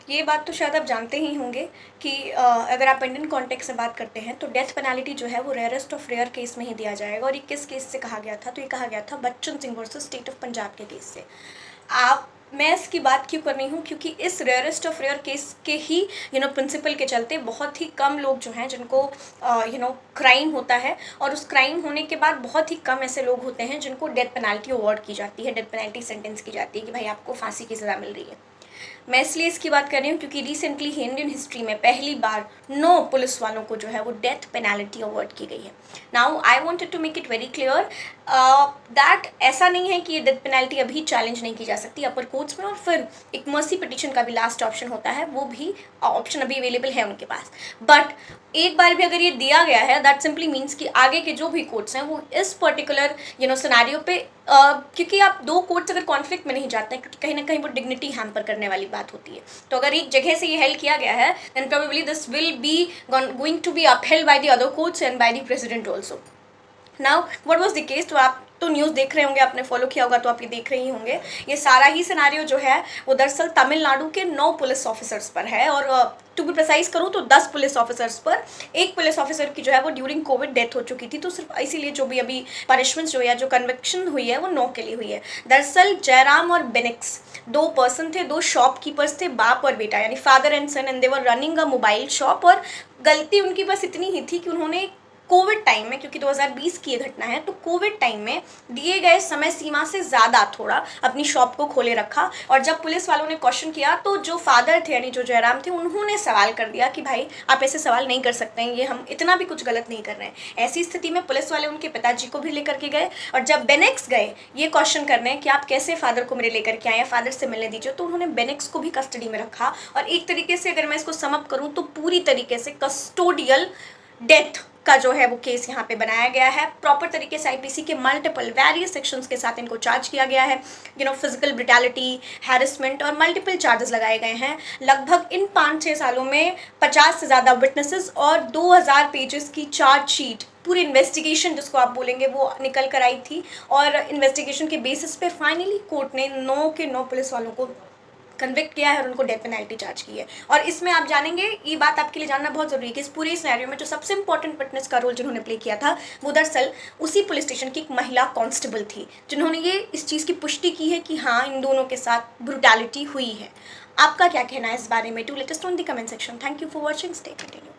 ये बात तो शायद आप जानते ही होंगे कि अगर आप इंडियन कॉन्टेक्स्ट से बात करते हैं तो डेथ पेनल्टी जो है वो रेयरेस्ट ऑफ रेयर केस में ही दिया जाएगा। और ये किस केस से कहा गया था? तो ये कहा गया था Bachchan Singh versus state of Punjab के केस से। आप मैं इसकी बात क्यों कर रही हूँ? क्योंकि इस रेयरेस्ट ऑफ रेयर केस के ही प्रिंसिपल के चलते बहुत ही कम लोग जो हैं जिनको क्राइम होता है, और उस क्राइम होने के बाद बहुत ही कम ऐसे लोग होते हैं जिनको डेथ पेनल्टी अवार्ड की जाती है, डेथ पेनल्टी सेंटेंस की जाती है कि भाई आपको फांसी की सज़ा मिल रही है। मैं इसलिए इसकी बात कर रही हूँ क्योंकि रिसेंटली ही इंडियन हिस्ट्री में पहली बार 9 पुलिस वालों को जो है वो डेथ पेनल्टी अवार्ड की गई है। Now I wanted to make it very clear that ऐसा नहीं है कि ये डेथ पेनल्टी अभी चैलेंज नहीं की जा सकती अपर कोर्ट्स में, और फिर एक मर्सी पिटिशन का भी लास्ट ऑप्शन होता है, वो भी ऑप्शन अभी अवेलेबल है उनके पास। बट एक बार भी अगर ये दिया गया है दैट सिंपली मीन्स कि आगे के जो भी कोर्ट्स हैं वो इस पर्टिकुलर सिनेरियो पे क्योंकि आप दो कोर्ट्स अगर कॉन्फ्लिक्ट में नहीं जाते हैं, क्योंकि कहीं ना कहीं वो डिग्निटी हैम्पर करने वाली बात होती है। तो अगर एक जगह से ये हेल्ड किया गया है then probably this will be going to be upheld by the other courts and by the president also. Now what was the case? तो आप तो न्यूज़ देख रहे होंगे, आपने फॉलो किया होगा तो आप ये देख रहे ही होंगे। ये सारा ही सिनारियो जो है वो दरअसल तमिलनाडु के 9 पुलिस ऑफिसर्स पर है, और टू बी प्रिसाइज करूँ तो 10 पुलिस ऑफिसर्स पर। एक पुलिस ऑफिसर की जो है वो ड्यूरिंग कोविड डेथ हो चुकी थी, तो सिर्फ इसीलिए जो भी अभी पनिशमेंट्स जो है, जो कन्विक्शन हुई है वो 9 के लिए हुई है। दरअसल जयराम और बेनिक्स 2 पर्सन थे, 2 शॉपकीपर्स थे, बाप और बेटा, यानी father and son, and they were running a mobile shop. और गलती उनकी बस इतनी ही थी कि उन्होंने कोविड टाइम में, क्योंकि 2020 की ये घटना है, तो कोविड टाइम में दिए गए समय सीमा से ज़्यादा थोड़ा अपनी शॉप को खोले रखा। और जब पुलिस वालों ने क्वेश्चन किया तो जो फादर थे यानी जो जयराम थे, उन्होंने सवाल कर दिया कि भाई आप ऐसे सवाल नहीं कर सकते हैं, ये हम इतना भी कुछ गलत नहीं कर रहे हैं। ऐसी स्थिति में पुलिस वाले उनके पिताजी को भी लेकर के गए, और जब बेनेक्स गए ये क्वेश्चन करने कि आप कैसे फादर को मेरे लेकर के आए, या फादर से मिलने दीजिए, तो उन्होंने बेनेक्स को भी कस्टडी में रखा। और एक तरीके से अगर मैं इसको समअप करूँ तो पूरी तरीके से कस्टोडियल डेथ का जो है वो केस यहाँ पे बनाया गया है। प्रॉपर तरीके से आईपीसी के मल्टीपल वेरियस सेक्शंस के साथ इनको चार्ज किया गया है, फिजिकल ब्रिटैलिटी, हैरेसमेंट, और मल्टीपल चार्जेस लगाए गए हैं। लगभग इन 5-6 सालों में 50 से ज़्यादा विटनेसेस और 2000 पेजेस की चार्जशीट, पूरी इन्वेस्टिगेशन जिसको आप बोलेंगे, वो निकल कर आई थी। और इन्वेस्टिगेशन के बेसिस पे फाइनली कोर्ट ने 9 के 9 पुलिस वालों को कन्विक्ट किया है और उनको डेथ पेनल्टी चार्ज की है। और इसमें आप जानेंगे, ये बात आपके लिए जानना बहुत ज़रूरी है कि इस पूरे सिनेरियो में जो सबसे इंपॉर्टेंट विटनेस का रोल जिन्होंने प्ले किया था वो दरअसल उसी पुलिस स्टेशन की एक महिला कांस्टेबल थी, जिन्होंने ये इस चीज़ की पुष्टि की है कि हाँ इन दोनों के साथ ब्रुटैलिटी हुई है। आपका क्या कहना है इस बारे में? To let us know in the comment section. Thank you for watching, stay continue.